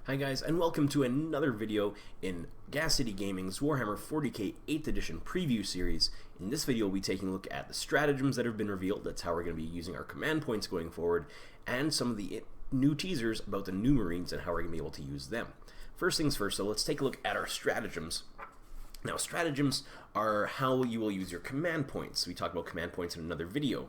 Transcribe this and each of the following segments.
Hi guys, and welcome to another video in Gas City Gaming's Warhammer 40k 8th edition preview series. In this video we'll be taking a look at the stratagems that have been revealed, that's how we're going to be using our command points going forward, and some of the new teasers about the new Marines and how we're going to be able to use them. First things first, so let's take a look at our stratagems. Now, stratagems are how you will use your command points. We talked about command points in another video.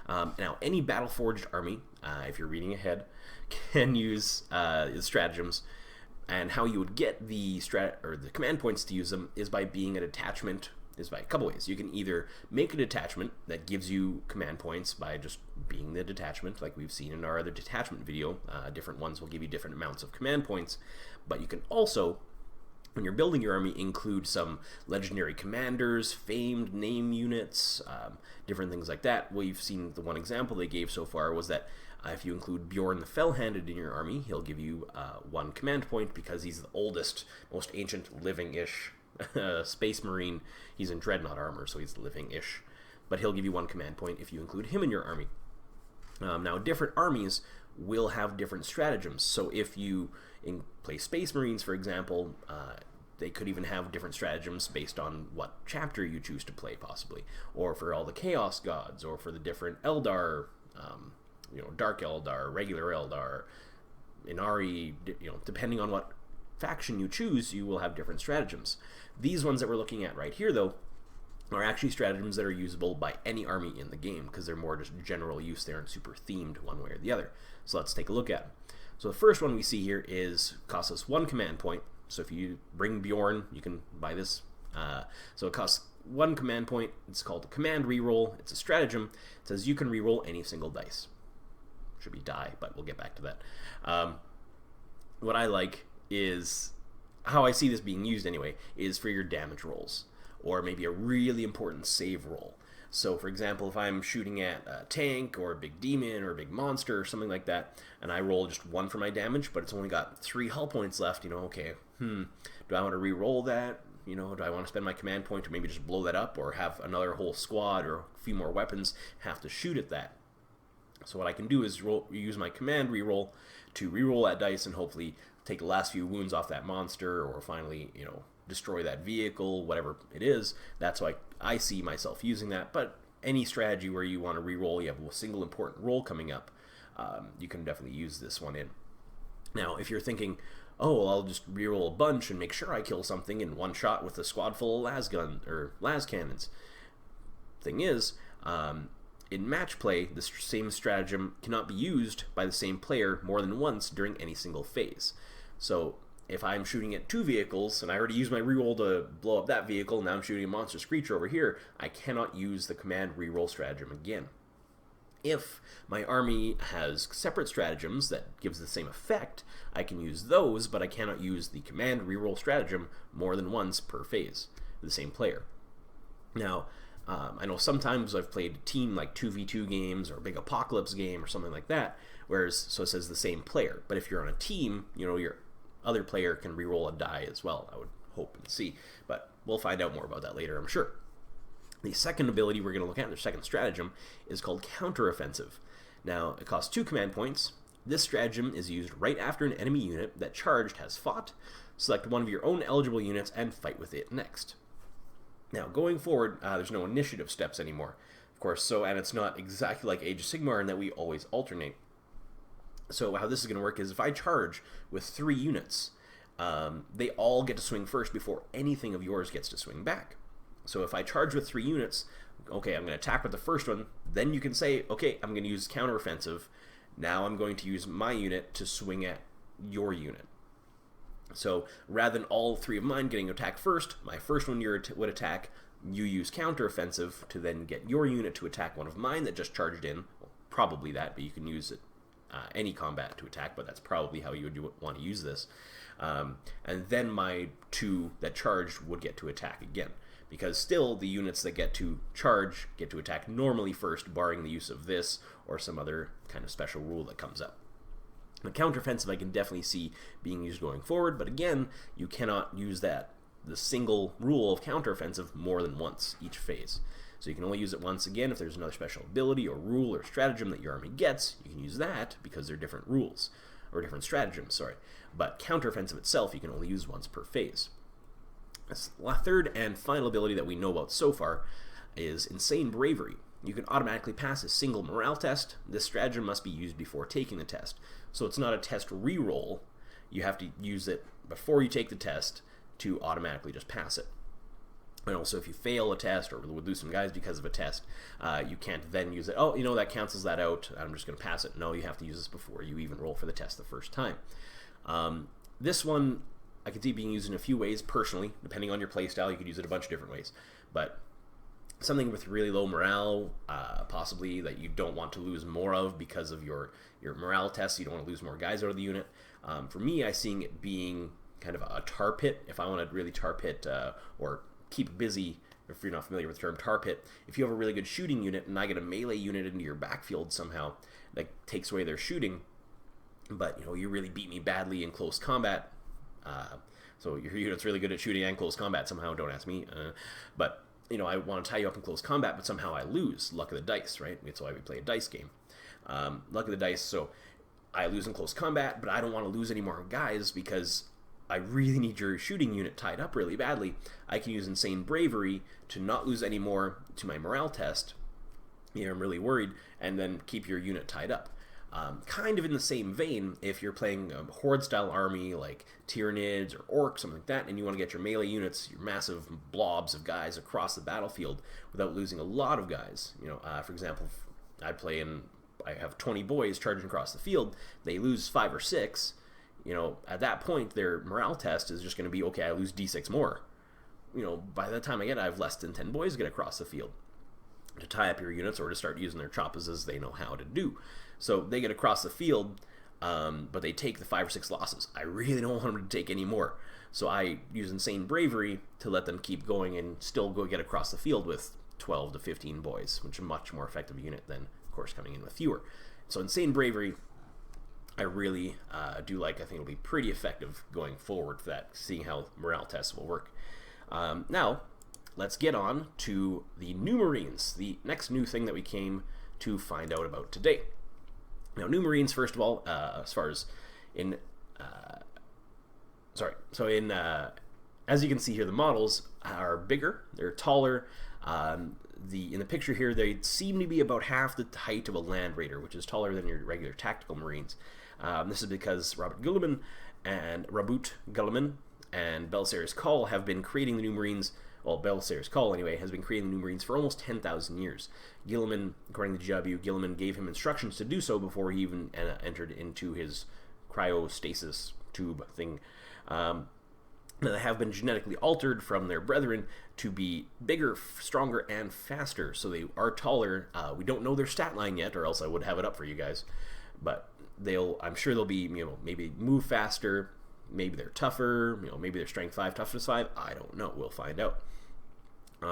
Now, any battle-forged army, if you're reading ahead, can use the stratagems. And how you would get the command points to use them is by being a detachment. Is by a couple ways. You can either make a detachment that gives you command points by just being the detachment, like we've seen in our other detachment video. Different ones will give you different amounts of command points, but you can also, when you're building your army, include some legendary commanders, famed name units, different things like that. Well, you've seen the one example they gave so far was that if you include Bjorn the Fell-Handed in your army, he'll give you one command point because he's the oldest, most ancient living-ish space marine. He's in dreadnought armor, so he's living-ish. But he'll give you one command point if you include him in your army. Now, different armies will have different stratagems. So if you play Space Marines, for example, they could even have different stratagems based on what chapter you choose to play, possibly. Or for all the Chaos Gods, or for the different Eldar, Dark Eldar, regular Eldar, Inari, depending on what faction you choose, you will have different stratagems. These ones that we're looking at right here, though, are actually stratagems that are usable by any army in the game because they're more just general use. They aren't super themed one way or the other. So let's take a look at them. So the first one we see here costs us one command point. So if you bring Bjorn, you can buy this. So it costs one command point. It's called a command reroll. It's a stratagem. It says you can reroll any single dice. Should be die, but we'll get back to that. What I like is, how I see this being used anyway, is for your damage rolls, or maybe a really important save roll. So for example, if I'm shooting at a tank or a big demon or a big monster or something like that, and I roll just one for my damage, but it's only got 3 hull points left, okay, do I want to re-roll that? Do I want to spend my command point to maybe just blow that up, or have another whole squad or a few more weapons have to shoot at that? So what I can do is use my command reroll to reroll that dice and hopefully take the last few wounds off that monster, or finally, destroy that vehicle, whatever it is. That's why I see myself using that. But any strategy where you want to reroll, you have a single important roll coming up, you can definitely use this one in. Now, if you're thinking, oh, well, I'll just reroll a bunch and make sure I kill something in one shot with a squad full of las cannons. Thing is, in match play, the same stratagem cannot be used by the same player more than once during any single phase. So if I'm shooting at 2 vehicles, and I already used my reroll to blow up that vehicle, now I'm shooting a monster screecher over here, I cannot use the command reroll stratagem again. If my army has separate stratagems that gives the same effect, I can use those, but I cannot use the command reroll stratagem more than once per phase, the same player. Now, I know sometimes I've played team like 2v2 games or a big apocalypse game or something like that, so it says the same player. But if you're on a team, your other player can reroll a die as well, I would hope and see. But we'll find out more about that later, I'm sure. The second ability we're going to look at, the second stratagem, is called counteroffensive. Now, it costs 2 command points. This stratagem is used right after an enemy unit that charged has fought. Select one of your own eligible units and fight with it next. Now, going forward, there's no initiative steps anymore, of course, and it's not exactly like Age of Sigmar in that we always alternate. So how this is going to work is if I charge with 3 units, they all get to swing first before anything of yours gets to swing back. So if I charge with 3 units, okay, I'm going to attack with the first one, then you can say, okay, I'm going to use counteroffensive. Now I'm going to use my unit to swing at your unit. So rather than all 3 of mine getting attacked first, my first one would attack, you use counteroffensive to then get your unit to attack one of mine that just charged in. Well, probably that, but you can use it any combat to attack, but that's probably how you would want to use this. And then my 2 that charged would get to attack again, because still the units that get to charge get to attack normally first, barring the use of this or some other kind of special rule that comes up. The counteroffensive I can definitely see being used going forward, but again, you cannot use the single rule of counteroffensive more than once each phase. So you can only use it once. Again, if there's another special ability or rule or stratagem that your army gets, you can use that because they're different rules. or different stratagems, sorry. But counteroffensive itself, you can only use once per phase. The third and final ability that we know about so far is Insane Bravery. You can automatically pass a single morale test. This stratagem must be used before taking the test. So it's not a test reroll. You have to use it before you take the test to automatically just pass it. And also, if you fail a test or would lose some guys because of a test, you can't then use it. Oh, you know, that cancels that out. I'm just going to pass it. No, you have to use this before you even roll for the test the first time. This one, I could see being used in a few ways personally. Depending on your playstyle, you could use it a bunch of different ways. But something with really low morale, possibly that you don't want to lose more of because of your morale tests. You don't want to lose more guys out of the unit. For me, I seeing it being kind of a tar pit. If I want to really tar pit or keep busy, if you're not familiar with the term tar pit, if you have a really good shooting unit and I get a melee unit into your backfield somehow that takes away their shooting, but you know, you really beat me badly in close combat, so your unit's really good at shooting and close combat somehow, don't ask me, but you know, I want to tie you up in close combat, but somehow I lose. Luck of the dice, right? That's why we play a dice game. Luck of the dice, so I lose in close combat, but I don't want to lose any more guys because I really need your shooting unit tied up really badly. I can use Insane Bravery to not lose any more to my morale test. You know, I'm really worried, and then keep your unit tied up. Kind of in the same vein, if you're playing a Horde-style army like Tyranids or Orcs, something like that, and you want to get your melee units, your massive blobs of guys across the battlefield without losing a lot of guys. You know, for example, I have 20 boys charging across the field. They lose 5 or 6. You know, at that point, their morale test is just going to be, okay, I lose d6 more. You know, by the time I have less than 10 boys get across the field to tie up your units or to start using their choppas as they know how to do. So they get across the field, but they take the 5 or 6 losses. I really don't want them to take any more. So I use Insane Bravery to let them keep going and still go get across the field with 12 to 15 boys, which is a much more effective unit than, of course, coming in with fewer. So Insane Bravery, I really do like. I think it'll be pretty effective going forward for that, seeing how morale tests will work. Now, let's get on to the new Marines, the next new thing that we came to find out about today. Now, new Marines, first of all, as far as in... as you can see here, the models are bigger, they're taller. In the picture here, they seem to be about half the height of a Land Raider, which is taller than your regular tactical Marines. This is because Rabut Guilliman and Belisarius Cawl have been creating the new Marines. Well, Belisarius Cawl, anyway, has been creating the new Marines for almost 10,000 years. Guilliman, according to GW, Guilliman gave him instructions to do so before he even entered into his cryostasis tube thing. They have been genetically altered from their brethren to be bigger, stronger, and faster. So they are taller. We don't know their stat line yet, or else I would have it up for you guys. But I'm sure they'll be, maybe move faster. Maybe they're tougher. Maybe they're strength 5, toughness 5. I don't know. We'll find out.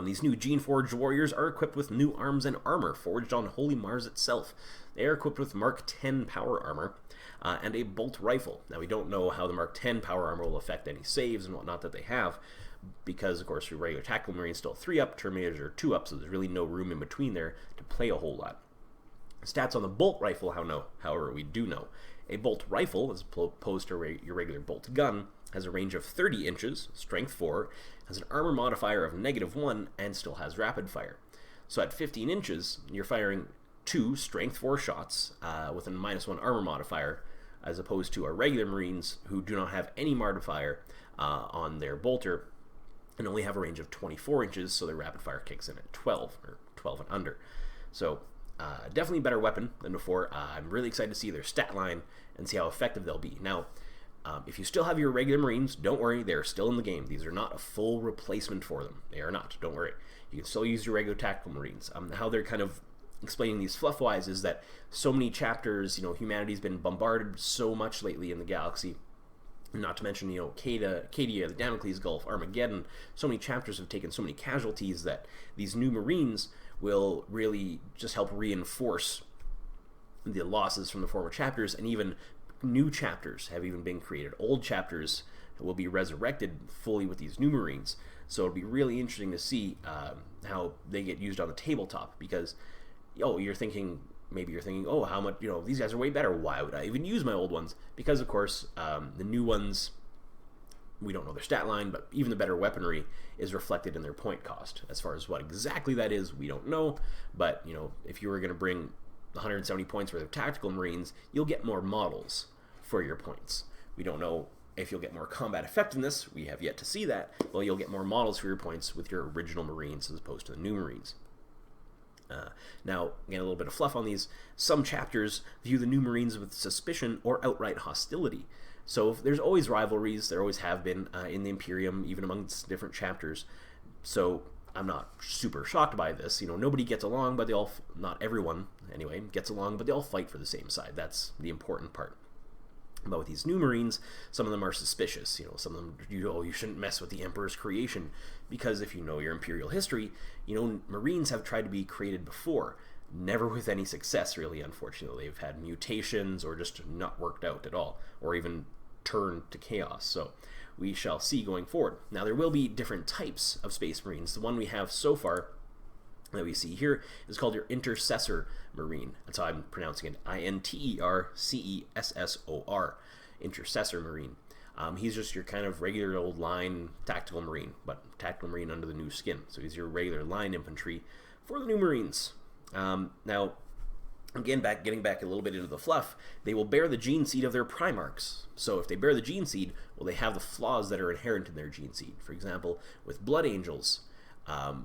These new Gene-Forged warriors are equipped with new arms and armor forged on Holy Mars itself. They are equipped with Mark 10 power armor and a bolt rifle. Now, we don't know how the Mark 10 power armor will affect any saves and whatnot that they have, because, of course, your regular tactical Marines still 3-up, Terminators are 2-up, so there's really no room in between there to play a whole lot. Stats on the bolt rifle, however, we do know. A bolt rifle, as opposed to your regular bolt gun, has a range of 30 inches, strength 4, has an armor modifier of -1, and still has rapid fire. So at 15 inches, you're firing 2 strength 4 shots with a -1 armor modifier, as opposed to our regular Marines who do not have any modifier on their bolter and only have a range of 24 inches, so their rapid fire kicks in at 12, or 12 and under. So definitely a better weapon than before. I'm really excited to see their stat line and see how effective they'll be. Now, if you still have your regular Marines, don't worry, they're still in the game. These are not a full replacement for them. They are not, don't worry. You can still use your regular tactical Marines. How they're kind of explaining these fluff-wise is that so many chapters, humanity's been bombarded so much lately in the galaxy. Not to mention, Cadia, the Damocles Gulf, Armageddon. So many chapters have taken so many casualties that these new Marines will really just help reinforce the losses from the former chapters, and even new chapters have even been created. Old chapters will be resurrected fully with these new Marines. So it'll be really interesting to see how they get used on the tabletop, because you're thinking, maybe you're thinking, oh, how much, these guys are way better. Why would I even use my old ones? Because, of course, the new ones, we don't know their stat line, but even the better weaponry is reflected in their point cost. As far as what exactly that is, we don't know. But, if you were going to bring 170 points worth of tactical marines, you'll get more models for your points. We don't know if you'll get more combat effectiveness. We have yet to see that. Well, you'll get more models for your points with your original marines as opposed to the new marines. Now, again, a little bit of fluff on these. Some chapters view the new marines with suspicion or outright hostility. So there's always rivalries. There always have been in the Imperium, even amongst different chapters. So I'm not super shocked by this. Nobody gets along, but they all, not everyone anyway, gets along, but they all fight for the same side. That's the important part. But with these new marines, some of them are suspicious. Some of them, you shouldn't mess with the Emperor's creation, because if you know your Imperial history, marines have tried to be created before, never with any success, really, unfortunately. They've had mutations or just not worked out at all, or even turned to chaos. So we shall see going forward. Now, there will be different types of Space Marines. The one we have so far that we see here is called your Intercessor Marine. That's how I'm pronouncing it. Intercessor. Intercessor Marine. He's just your kind of regular old line tactical marine, but tactical marine under the new skin. So he's your regular line infantry for the new marines. Now, again, getting back a little bit into the fluff, they will bear the gene seed of their Primarchs. So if they bear the gene seed, well, they have the flaws that are inherent in their gene seed. For example, with Blood Angels,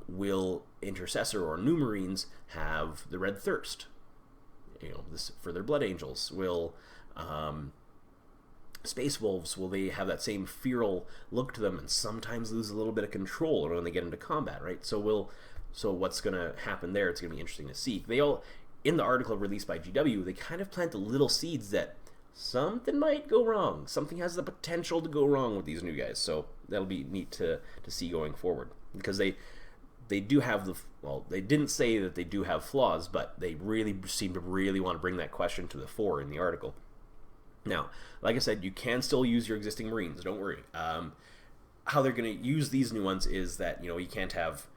will Intercessor or new marines have the Red Thirst? This for their Blood Angels. Will Space Wolves, will they have that same feral look to them and sometimes lose a little bit of control when they get into combat, right? So what's going to happen there? It's going to be interesting to see. They all, in the article released by GW, they kind of plant the little seeds that something might go wrong. Something has the potential to go wrong with these new guys. So that'll be neat to see going forward, because they do have they didn't say that they do have flaws, but they really seem to really want to bring that question to the fore in the article. Now, like I said, you can still use your existing marines, don't worry. How they're going to use these new ones is that, you can't have,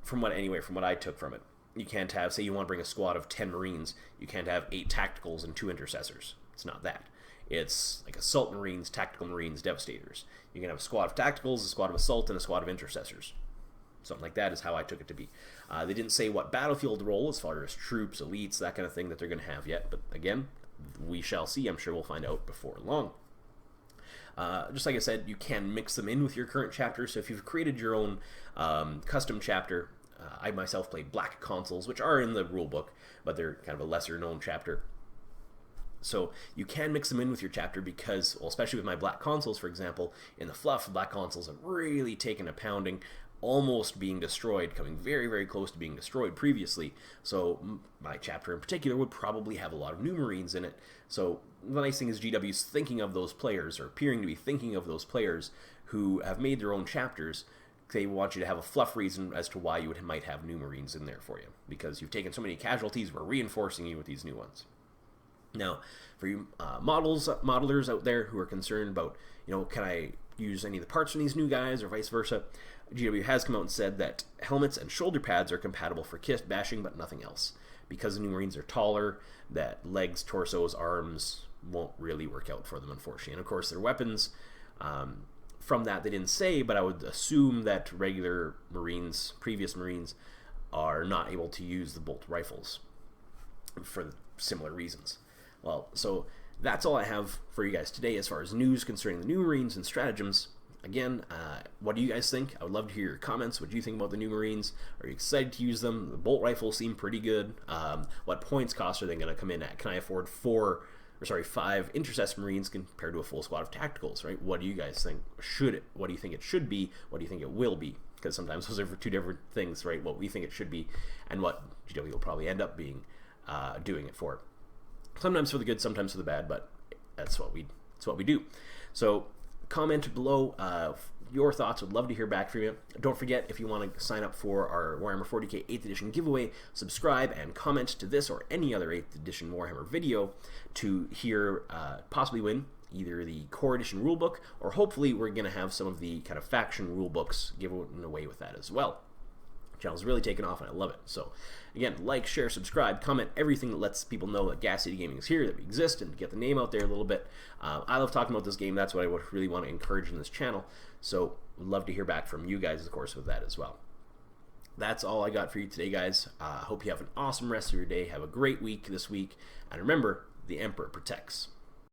from what I took from it, you can't have, say you want to bring a squad of 10 marines, you can't have 8 tacticals and 2 intercessors. It's not that. It's like assault marines, tactical marines, devastators. You can have a squad of tacticals, a squad of assault, and a squad of intercessors. Something like that is how I took it to be. They didn't say what battlefield role, as far as troops, elites, that kind of thing, that they're going to have yet. But again, we shall see. I'm sure we'll find out before long. Just like I said, you can mix them in with your current chapter. So if you've created your own custom chapter, I myself play Black Consuls, which are in the rulebook, but they're kind of a lesser known chapter. So you can mix them in with your chapter because, well, especially with my Black Consuls, for example, in the fluff, Black Consuls have really taken a pounding, almost being destroyed, coming very, very close to being destroyed previously. So my chapter in particular would probably have a lot of new marines in it. So the nice thing is GW's thinking of those players, or appearing to be thinking of those players who have made their own chapters. They want you to have a fluff reason as to why you might have new marines in there for you, because you've taken so many casualties, we're reinforcing you with these new ones. Now, for you modelers out there who are concerned about, can I use any of the parts from these new guys or vice versa, GW has come out and said that helmets and shoulder pads are compatible for kit bashing, but nothing else. Because the new marines are taller, that legs, torsos, arms won't really work out for them, unfortunately. And of course, their weapons, from that they didn't say, but I would assume that regular marines, previous marines, are not able to use the bolt rifles for similar reasons. Well, so that's all I have for you guys today as far as news concerning the new marines and stratagems. Again, what do you guys think? I would love to hear your comments. What do you think about the new marines? Are you excited to use them? The bolt rifles seem pretty good. What points cost are they going to come in at? Can I afford 5 Intercessor Marines compared to a full squad of tacticals, right? What do you guys think? What do you think it should be? What do you think it will be? Because sometimes those are two different things, right? What we think it should be and what GW will probably end up being doing it for. Sometimes for the good, sometimes for the bad, but that's what we do. So comment below your thoughts. Would love to hear back from you. Don't forget, if you want to sign up for our Warhammer 40k 8th edition giveaway, subscribe and comment to this or any other 8th edition Warhammer video to hear possibly win either the core edition rulebook, or hopefully we're going to have some of the kind of faction rulebooks given away with that as well. Channel's really taken off, and I love it. So, again, like, share, subscribe, comment, everything that lets people know that Gas City Gaming is here, that we exist, and get the name out there a little bit. I love talking about this game. That's what I would really want to encourage in this channel. So, would love to hear back from you guys, of course, with that as well. That's all I got for you today, guys. Hope you have an awesome rest of your day. Have a great week this week. And remember, the Emperor protects.